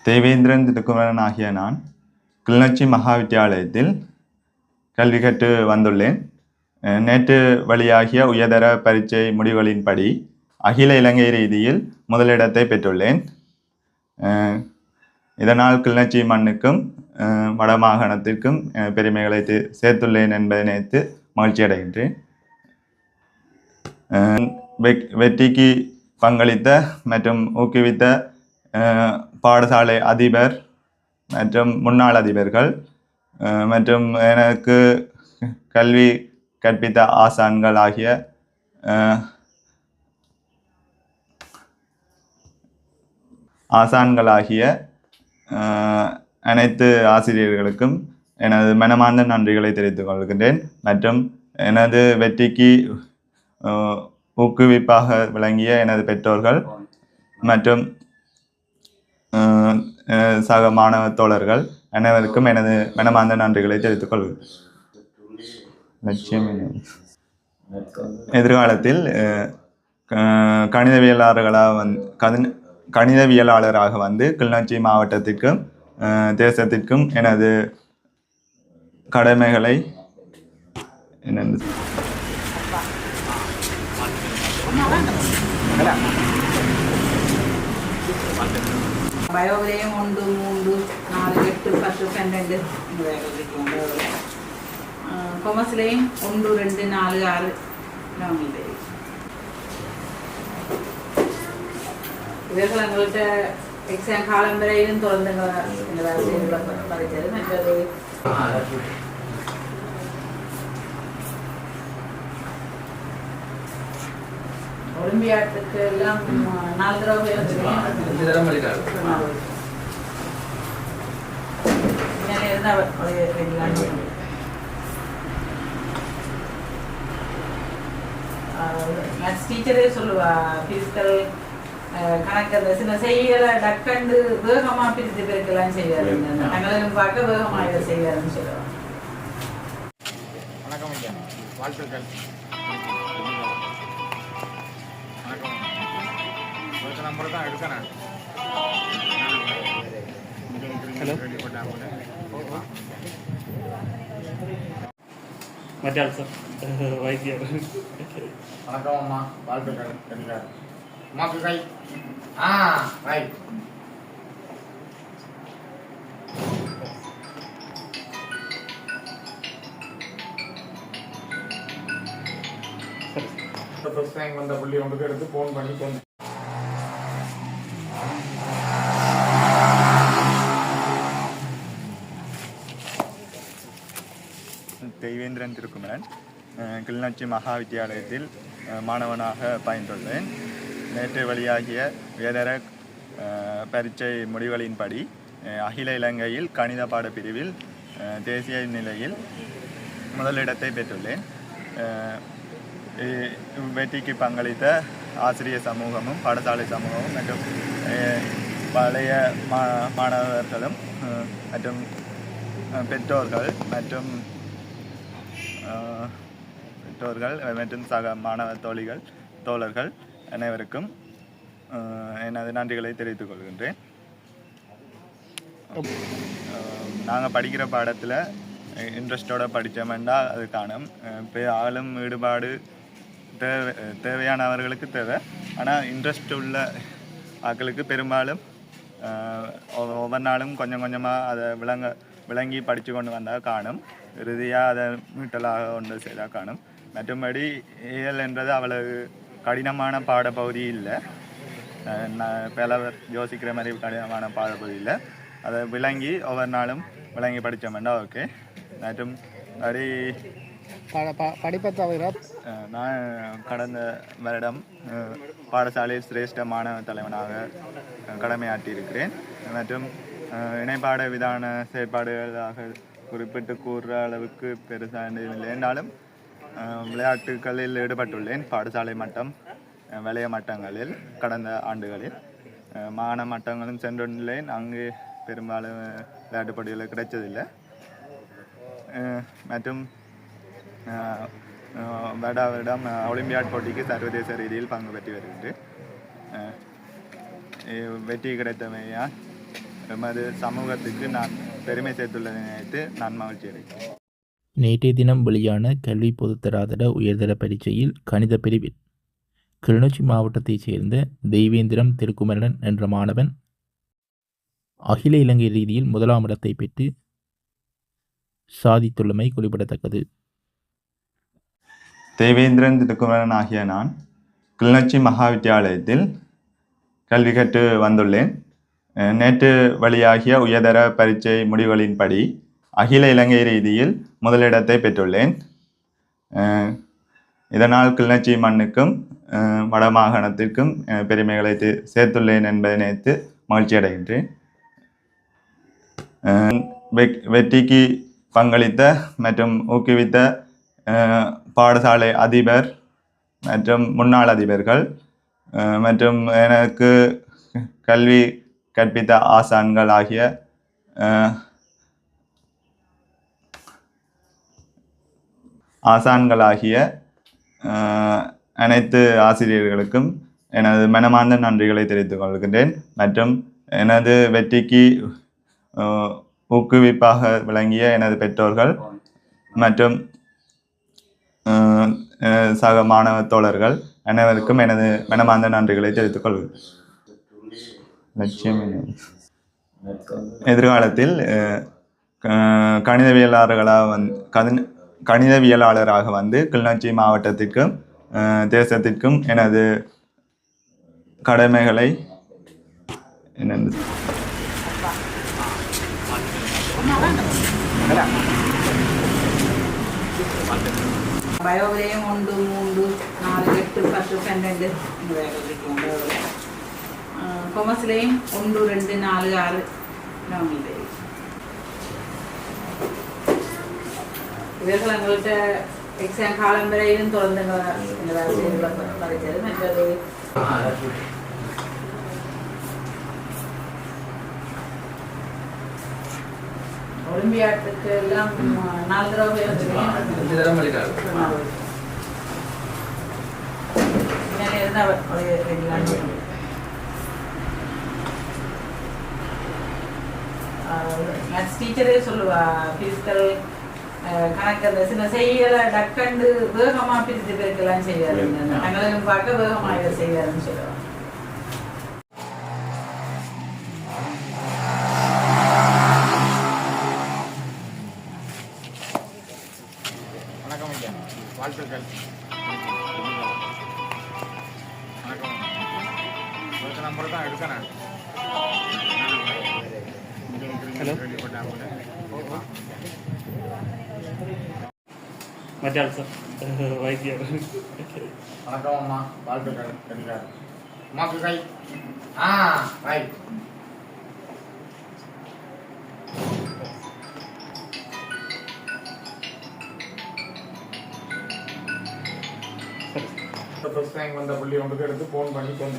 தேவேந்திரன் திருக்குமரன் ஆகிய நான் கிளிநொச்சி மகாவித்தியாலயத்தில் கல்வி கற்று வந்துள்ளேன். நேற்று வெளியாகிய உயர்தர பரீட்சை முடிவுகளின்படி அகில இலங்கை ரீதியில் முதலிடத்தை பெற்றுள்ளேன். இதனால் கிளிநொச்சி மண்ணுக்கும் வடமாகாணத்திற்கும் பெருமைகளை சேர்த்துள்ளேன் என்பதை நினைத்து மகிழ்ச்சி அடைகின்றேன். வெற்றிக்கு பங்களித்த மற்றும் ஊக்குவித்த பாடசாலை அதிபர் மற்றும் முன்னாள் அதிபர்கள் மற்றும் எனக்கு கல்வி கற்பித்த ஆசான்கள் ஆகிய அனைத்து ஆசிரியர்களுக்கும் எனது மனமார்ந்த நன்றிகளை தெரிவித்துக் கொள்கின்றேன். மற்றும் எனது வெற்றிக்கு ஊக்குவிப்பாக விளங்கிய எனது பெற்றோர்கள் மற்றும் சக மாணவ தோழர்கள் அனைவருக்கும் எனது மனமார்ந்த நன்றிகளை தெரிவித்துக் கொள்கிறேன். லட்சியம் எதிர்காலத்தில் கணிதவியலாளராக வந்து கிளிநொச்சி மாவட்டத்திற்கும் தேசத்திற்கும் எனது கடமைகளை பயோவிலையும் 1, 3, 4, 8, 10, 12 கொமர்ஸ்லேயும் 1, 2, 4, 6 உங்களுக்கு இவர்கள் எங்கள்கிட்ட எக்ஸாம் காலம் வரையிலும் தொடர்ந்து படித்தது. மற்றது ஒலிம்பியாட்டுக்கு எல்லாம் 4 தடவை மேத்ஸ் டீச்சரே சொல்லுவா, பிசிக்கல் கணக்கு அந்த சின்ன செய்யலை டக்கண்டு வேகமாக பிரித்து பெருக்கலாம் செய்வார், தங்களையும் பார்க்க வேகமாக இதை செய்வாருன்னு சொல்லுவாங்க. வணக்கம் ஐயா, வாழ்த்துக்கள். நம்பர் தான் எடுக்கிறேன். மத்தியால் சார் வைத்தியர். வணக்கம் அம்மா, வாழ்த்துக்கள். தெரிஞ்சார் அம்மாக்கு கை. ரைட். ஃபர்ஸ்ட் டைம் வந்த புள்ளி உங்களுக்கு எடுத்து ஃபோன் பண்ணி சொன்னேன். தேவேந்திரன் திருக்குமரன் கிளிநொச்சி மகாவித்தியாலயத்தில் மாணவனாக பயின்றுள்ளேன். நேற்று வெளியாகிய உயர்தர பரீட்சை முடிவுகளின்படி அகில இலங்கையில் கணித பாடப்பிரிவில் தேசிய நிலையில் முதலிடத்தை பெற்றுள்ளேன். வெற்றிக்கு பங்களித்த ஆசிரியர் சமூகமும் பாடசாலை சமூகமும் மற்றும் பழைய மாணவர்களும் மற்றும் பெற்றோர்கள் மற்றும் சக மாணவ தோழர்கள் அனைவருக்கும் எனது நன்றிகளை தெரிவித்துக் கொள்கின்றேன். நாங்கள் படிக்கிற பாடத்தில் இன்ட்ரெஸ்டோடு படித்தோம்னா அது காணும். இப்போ ஆளும் ஈடுபாடு தேவையானவர்களுக்கு தேவை. ஆனால் இன்ட்ரெஸ்ட் உள்ள ஆட்களுக்கு பெரும்பாலும் ஒவ்வொரு நாளும் கொஞ்சம் கொஞ்சமாக அதை விளங்கி படித்து கொண்டு வந்தால் காணும். இறுதியாக அதை மீட்டலாக ஒன்று செய்தால் காணும். மற்றபடி ஏஎல் என்றது அவ்வளவு கடினமான பாடப்பகுதி இல்லை. பலவர் யோசிக்கிற மாதிரி கடினமான பாடப்பகுதி இல்லை. அதை விளங்கி ஒவ்வொரு நாளும் விளங்கி படித்தோம்னா ஓகே. மற்றும் அப்படி படிப்பை தவிர நான் கடந்த வருடம் பாடசாலையில் சிரேஷ்ட மாணவ தலைவனாக கடமையாற்றியிருக்கிறேன். மற்றும் இணைப்பாட விதான செயற்பாடுகளாக குறிப்பிட்டு கூறுற அளவுக்கு பெருசாக இல்லை என்றாலும் விளையாட்டுகளில் ஈடுபட்டுள்ளேன். பாடசாலை மட்டம், வலய மட்டங்களில் கடந்த ஆண்டுகளில் மாகாண மட்டங்களும் சென்றுள்ளேன். அங்கு பெரும்பாலும் விளையாட்டு போட்டிகள் கிடைச்சதில்லை. மற்றும் வருடம் ஒலிம்பியாட் போட்டிக்கு சர்வதேச ரீதியில் பங்கு பெற்று வருகின்றேன். வெற்றி கிடைத்தமையால் எமது சமூகத்துக்கு நான் பெருமை சேர்த்துள்ளதை நினைத்து நான் மகிழ்ச்சி அடைகிறேன். நேற்றைய தினம் வெளியான கல்வி பொதுத்தராதர உயர்தர பரீட்சையில் கணித பிரிவில் கிளிநொச்சி மாவட்டத்தைச் சேர்ந்த தெய்வேந்திரம் திருக்குமரன் என்ற மாணவன் அகில இலங்கை ரீதியில் முதலாம் இடத்தை பெற்று சாதித்துள்ளமை குறிப்பிடத்தக்கது. தேவேந்திரன் திருக்குமரன் ஆகிய நான் கிளிநொச்சி மகா வித்தியாலயத்தில் கல்வி கற்று வந்துள்ளேன். நேற்று வெளியாகிய உயர்தர பரீட்சை முடிவுகளின்படி அகில இலங்கை ரீதியில் முதலிடத்தை பெற்றுள்ளேன். இதனால் கிளிநொச்சி மண்ணுக்கும் வடமாகாணத்திற்கும் பெருமைகளை சேர்த்துள்ளேன் என்பதை நினைத்து மகிழ்ச்சி அடைகின்றேன். வெற்றிக்கு பங்களித்த மற்றும் ஊக்குவித்த பாடசாலை அதிபர் மற்றும் முன்னாள் அதிபர்கள் மற்றும் எனக்கு கல்வி கற்பித்த ஆசான்கள் ஆகிய அனைத்து ஆசிரியர்களுக்கும் எனது மனமார்ந்த நன்றிகளை தெரிவித்துக் கொள்கின்றேன். மற்றும் எனது வெற்றிக்கு ஊக்குவிப்பாக விளங்கிய எனது பெற்றோர்கள் மற்றும் சக மாணவ தோழர்கள் அனைவருக்கும் எனது மனமார்ந்த நன்றிகளை தெரிவித்துக் கொள்கிறேன். லட்சியம் எதிர்காலத்தில் கணிதவியலாளராக வந்து கிளிநொச்சி மாவட்டத்திற்கும் தேசத்திற்கும் எனது கடமைகளை பயோவிலையும் 1, 3, 4, 8, 10, 12 கொமர்ஸ்லேயும் 1, 2, 4, 6 இவர்கள் எங்கள்கிட்ட எக்ஸாம் காலம் வரையிலும் தொடர்ந்து படித்தது. மற்றது ஒலிம்பியாட்டுக்கு எல்லாம் 4 தடவை மேத்ஸ் டீச்சரே சொல்லுவா, பிசிக்கல் கணக்கு அந்த சின்ன செய்யலை டக்கண்டு வேகமாக பிரித்து பெருக்கலாம் செய்யாது, தங்களையும் பார்க்க வேகமாக இதை செய்யாதுன்னு சொல்லுவாங்க. வணக்கம் ஐயா, வாழ்த்துக்கள். வணக்கம். உங்களுக்கு நம்பர் தான் எடுக்கணும். ஹலோ கேள்விப்பட்டாங்க. மச்சான் சார் வைத்தியர். வணக்கம் அம்மா, வாழ்த்துக்கள். கண்டிப்பாக அம்மாக்கு கை. ரைட். ஃபர்ஸ்ட் டைம் வந்த புள்ளி ஒன்றுக்கு எடுத்து ஃபோன் பண்ணி சொன்னேன்.